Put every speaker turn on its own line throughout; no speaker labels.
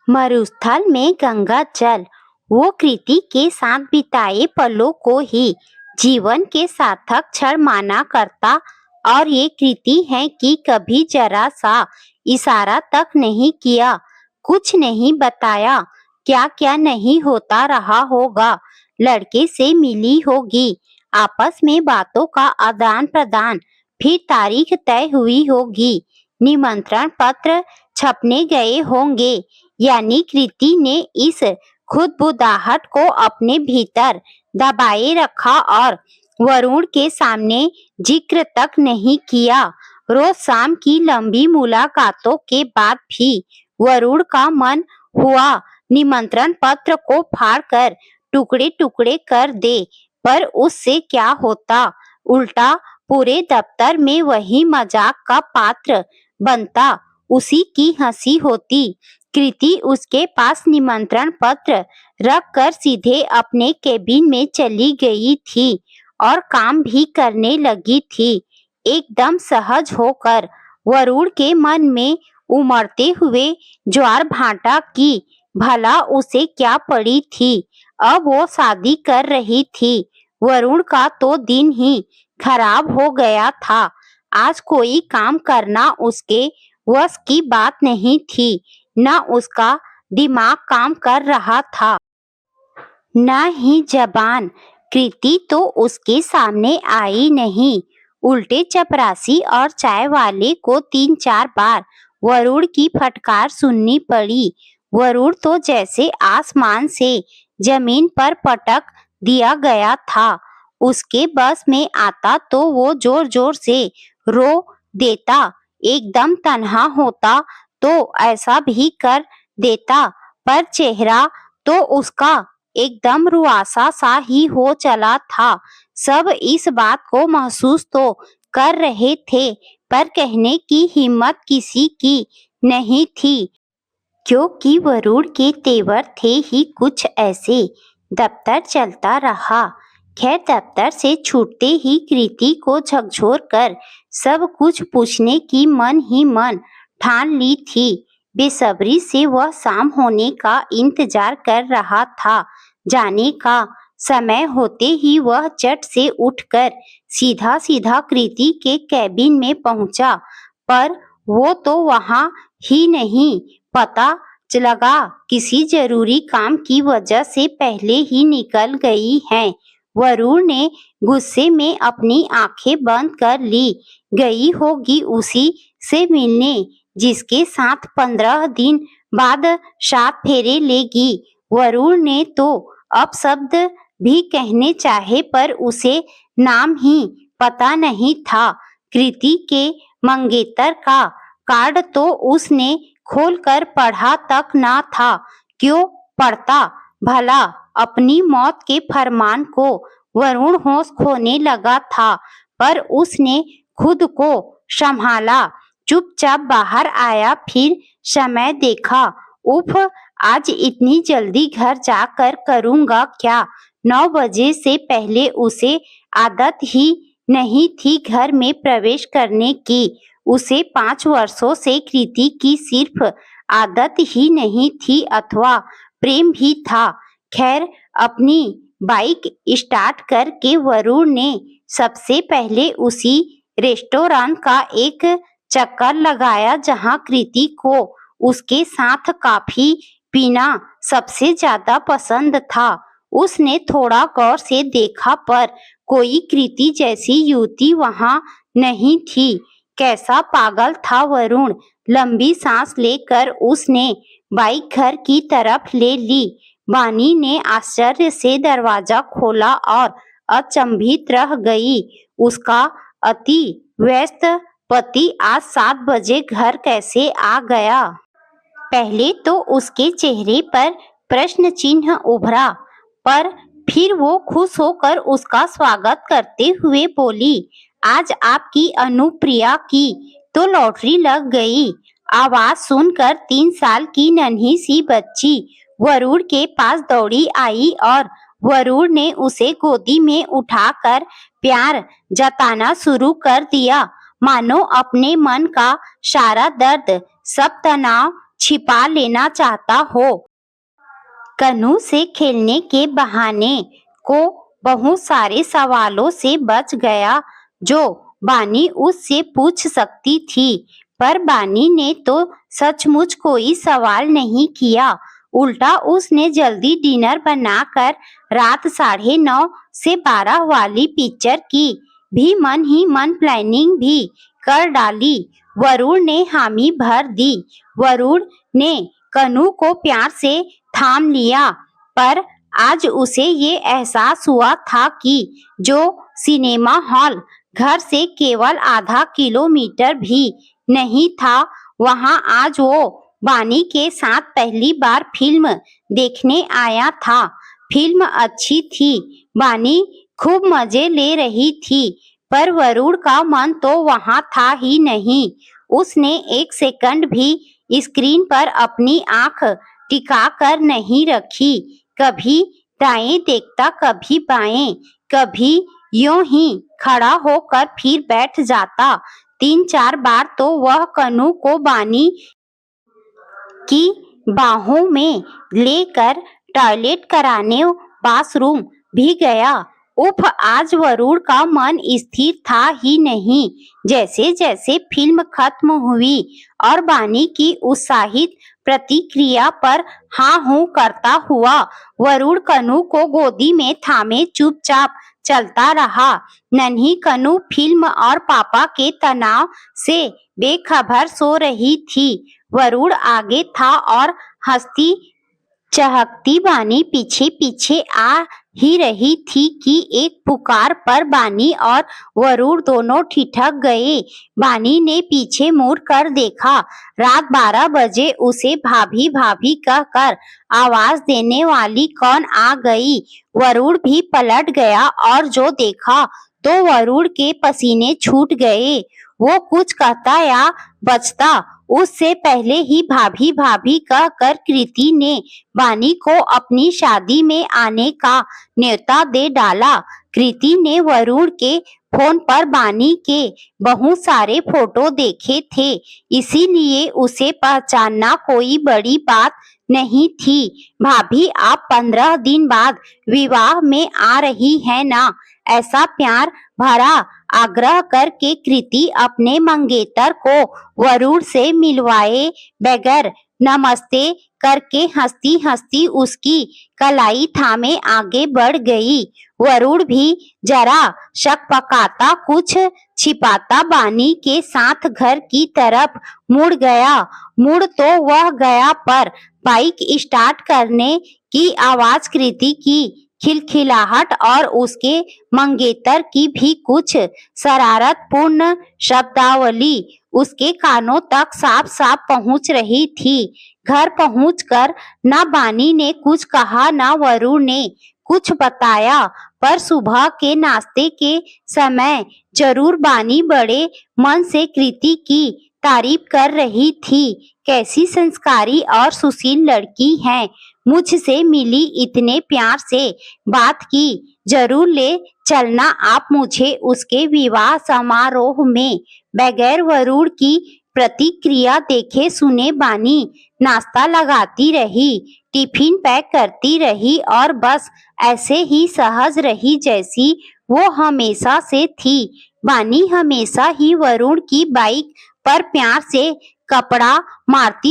मरुस्थल में गंगा जल वो कृति के साथ बिताए पलों को ही जीवन के सार्थक क्षण माना करता। और ये कृति है कि कभी जरा सा इशारा तक नहीं किया, कुछ नहीं बताया, क्या क्या नहीं होता रहा होगा। लड़के से मिली होगी, आपस में बातों का आदान प्रदान, फिर तारीख तय हुई होगी, निमंत्रण पत्र छपने गए होंगे। यानी कृति ने इस खुदबुदाहट को अपने भीतर दबाए रखा और वरुण के सामने जिक्र तक नहीं किया। रोज शाम की लंबी मुलाकातों के बाद भी वरुण का मन हुआ निमंत्रण पत्र को फाड़कर टुकड़े टुकड़े कर दे, पर उससे क्या होता, उल्टा पूरे दफ्तर में वही मजाक का पात्र बनता, उसी की हंसी होती। कृति उसके पास निमंत्रण पत्र रख कर सीधे अपने केबिन में चली गई थी और काम भी करने लगी थी, एकदम सहज होकर। वरुण के मन में उमड़ते हुए ज्वार भाटा की भला उसे क्या पड़ी थी, अब वो शादी कर रही थी। वरुण का तो दिन ही खराब हो गया था, आज कोई काम करना उसके वश की बात नहीं थी, न उसका दिमाग काम कर रहा था, न ही जबान। कृति तो उसके सामने आई नहीं, उल्टे चपरासी और चाय वाले को 3-4 बार वरुण की फटकार सुननी पड़ी। वरुण तो जैसे आसमान से जमीन पर पटक दिया गया था। उसके बस में आता तो वो जोर जोर से रो देता, एकदम तन्हा होता तो ऐसा भी कर देता, पर चेहरा तो उसका एकदम रुआसा सा ही हो चला था। सब इस बात को महसूस तो कर रहे थे, पर कहने की हिम्मत किसी की नहीं थी, क्योंकि वरुण के तेवर थे ही कुछ ऐसे। दफ्तर चलता रहा। खैर, दफ्तर से छूटते ही कृति को झकझोर कर सब कुछ पूछने की मन ही मन ठान ली थी। बेसब्री से वह शाम होने का इंतजार कर रहा था। जाने का समय होते ही वह चट से उठकर सीधा सीधा कृति के केबिन में पहुंचा, पर वो तो वहां ही नहीं। पता लगा किसी जरूरी काम की वजह से पहले ही निकल गई हैं। वरुण ने गुस्से में अपनी आंखें बंद कर ली, गई होगी उसी से मिलने जिसके साथ 15 दिन बाद 7 फेरे लेगी। वरुण ने तो अब शब्द भी कहने चाहे, पर उसे नाम ही पता नहीं था। कृति के मंगेतर का कार्ड तो उसने खोलकर पढ़ा तक ना था। क्यों पढ़ता भला, अपनी मौत के फरमान को। वरुण होश खोने लगा था, पर उसने खुद को संभाला, चुपचाप बाहर आया, फिर समय देखा। उफ, आज इतनी जल्दी घर जाकर करूंगा क्या। 9 बजे से पहले उसे आदत ही नहीं थी घर में प्रवेश करने की। उसे 5 वर्षों से कृति की सिर्फ आदत ही नहीं थी, अथवा प्रेम भी था। खैर, अपनी बाइक स्टार्ट करके वरुण ने सबसे पहले उसी रेस्टोरेंट का एक चक्कर लगाया जहां कृति को उसके साथ कॉफी पीना सबसे ज्यादा पसंद था। उसने थोड़ा गौर से देखा, पर कोई कृति जैसी युवती वहां नहीं थी। कैसा पागल था वरुण। लंबी सांस लेकर उसने बाइक घर की तरफ ले ली। वानी ने आश्चर्य से दरवाजा खोला और अचंभित रह गई। उसका अति व्यस्त पति आज 7 बजे घर कैसे आ गया। पहले तो उसके चेहरे पर प्रश्न चिन्ह उभरा, पर फिर वो खुश होकर उसका स्वागत करते हुए बोली, आज आपकी अनुप्रिया की तो लॉटरी लग गई। आवाज सुनकर 3 साल की नन्ही सी बच्ची वरुण के पास दौड़ी आई और वरुण ने उसे गोदी में उठाकर प्यार जताना शुरू कर दिया, मानो अपने मन का सारा दर्द, सब तनाव छिपा लेना चाहता हो। कन्हू से खेलने के बहाने को बहुत सारे सवालों से बच गया जो बानी उससे पूछ सकती थी, पर बानी ने तो सचमुच कोई सवाल नहीं किया। उल्टा उसने जल्दी डिनर बनाकर रात 9:30 से 12 वाली पिक्चर की भी मन ही मन प्लानिंग भी कर डाली। वरुण ने हामी भर दी। वरुण ने कन्हू को प्यार से थाम लिया, पर आज उसे ये एहसास हुआ था कि जो सिनेमा हॉल घर से केवल आधा किलोमीटर भी नहीं था, वहां आज वो बानी के साथ पहली बार फिल्म देखने आया था। फिल्म अच्छी थी, बानी खूब मजे ले रही थी, पर वरुण का मन तो वहां था ही नहीं। उसने एक सेकंड भी स्क्रीन पर अपनी आंख टिका कर नहीं रखी। कभी दाएं देखता, कभी बाएं, कभी यूं ही खड़ा होकर फिर बैठ जाता। 3-4 बार तो वह कन्हू को बानी की बाहों में लेकर टॉयलेट कराने बाथरूम भी गया। उफ, आज वरुण का मन स्थिर था ही नहीं। जैसे जैसे फिल्म खत्म हुई और बानी की उत्साहित प्रतिक्रिया पर हाँ हूँ करता हुआ वरुण कन्हू को गोदी में थामे चुपचाप चलता रहा। नन्ही कन्हू फिल्म और पापा के तनाव से बेखबर सो रही थी। वरुण आगे था और हंसती चहकती बानी पीछे पीछे आ ही रही थी कि एक पुकार पर बानी और वरुण दोनों ठिठक गए। बानी ने पीछे मुड़ कर देखा। रात 12 बजे उसे भाभी भाभी कहकर आवाज देने वाली कौन आ गई। वरुण भी पलट गया और जो देखा तो वरुण के पसीने छूट गए। वो कुछ कहता या बचता उससे पहले ही भाभी भाभी कहकर कृति ने बानी को अपनी शादी में आने का न्योता दे डाला। कृति ने वरुण के फोन पर बानी के बहुत सारे फोटो देखे थे, इसीलिए उसे पहचानना कोई बड़ी बात नहीं थी। भाभी, आप 15 दिन बाद विवाह में आ रही हैं ना? ऐसा प्यार भरा आग्रह करके कृति अपने मंगेतर को वरुण से मिलवाए बगैर नमस्ते करके हंसती हंसती उसकी कलाई थामे आगे बढ़ गई। वरुण भी जरा शकपकाता कुछ छिपाता बानी के साथ घर की तरफ मुड़ गया। मुड़ तो वह गया, पर बाइक स्टार्ट करने की आवाज कृति की खिलखिलाहट और उसके मंगेतर की भी कुछ शरारतपूर्ण शब्दावली उसके कानों तक साफ साफ पहुंच रही थी। घर पहुंचकर न बानी ने कुछ कहा न वरुण ने कुछ बताया, पर सुबह के नाश्ते के समय जरूर बानी बड़े मन से कृति की तारीफ कर रही थी। कैसी संस्कारी और सुशील लड़की है, मुझसे मिली, इतने प्यार से बात की, जरूर ले चलना आप मुझे उसके विवाह समारोह में। बगैर वरुण की प्रतिक्रिया देखे सुने बानी नाश्ता लगाती रही, टिफिन पैक करती रही और बस ऐसे ही सहज रही जैसी वो हमेशा से थी। बानी हमेशा ही वरुण की बाइक पर प्यार से कपड़ा मारती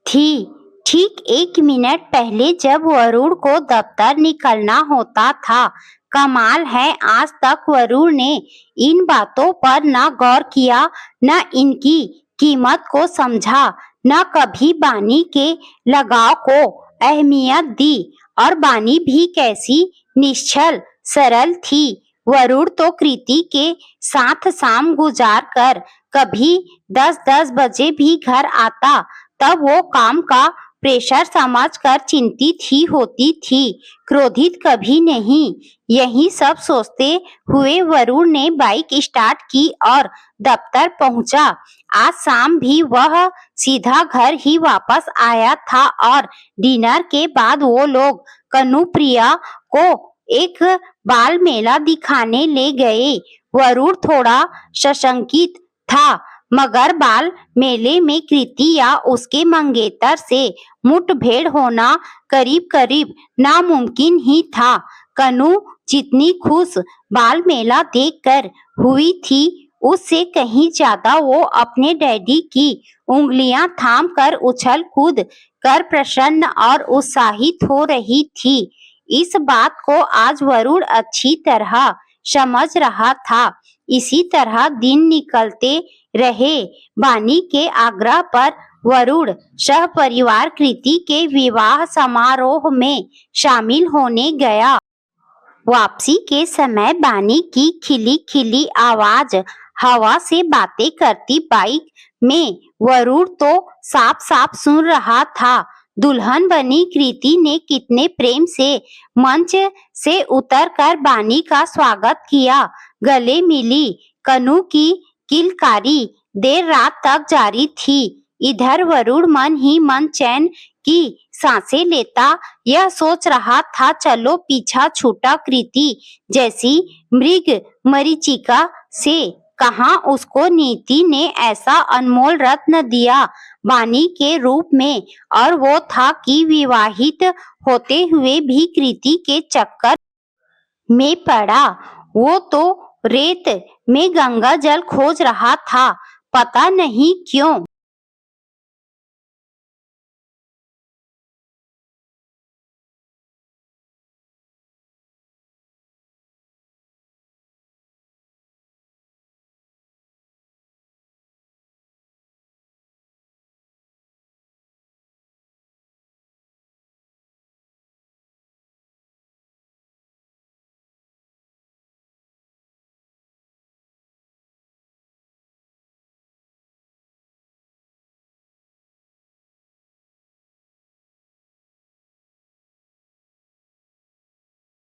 थी। ठीक 1 मिनट पहले जब वरुण को दफ्तर निकलना होता था। कमाल है, आज तक वरुण ने इन बातों पर न गौर किया, न इनकी कीमत को समझा, न कभी बानी के लगाव को अहमियत दी। और बानी भी कैसी निश्चल सरल थी। वरुण तो कृति के साथ शाम गुजार कर कभी 10-10 बजे भी घर आता, तब वो काम का प्रेशर समझकर चिंतित ही होती थी, क्रोधित कभी नहीं। यही सब सोचते हुए वरुण ने बाइक स्टार्ट की और दफ्तर पहुंचा। आज शाम भी वह सीधा घर ही वापस आया था और डिनर के बाद वो लोग कन्हू-प्रिया को एक बाल मेला दिखाने ले गए। वरुण थोड़ा सशंकित था, मगर बाल मेले में कृति या उसके मंगेतर से मुठभेड़ होना करीब करीब नामुमकिन ही था। कनू जितनी खुश बाल मेला देखकर हुई थी, उससे कहीं ज्यादा वो अपने डैडी की उंगलियां थाम कर उछल कूद कर प्रसन्न और उत्साहित हो रही थी। इस बात को आज वरुण अच्छी तरह समझ रहा था। इसी तरह दिन निकलते रहे। बानी के आग्रह पर वरुण सहपरिवार कृति के विवाह समारोह में शामिल होने गया। वापसी के समय बानी की खिली खिली आवाज हवा से बातें करती बाइक में वरुण तो साफ साफ सुन रहा था। दुल्हन बनी कृति ने कितने प्रेम से मंच से उतरकर बानी का स्वागत किया, गले मिली। कनू की किलकारी देर रात तक जारी थी। इधर वरुण मन ही मन चैन की सांसें लेता यह सोच रहा था, चलो पीछा छूटा कृति जैसी मृग मरीचिका से। कहाँ उसको नीति ने ऐसा अनमोल रत्न दिया बानी के रूप में, और वो था कि विवाहित होते हुए भी कृति के चक्कर में पड़ा। वो तो रेत में गंगा जल खोज रहा था, पता नहीं क्यों।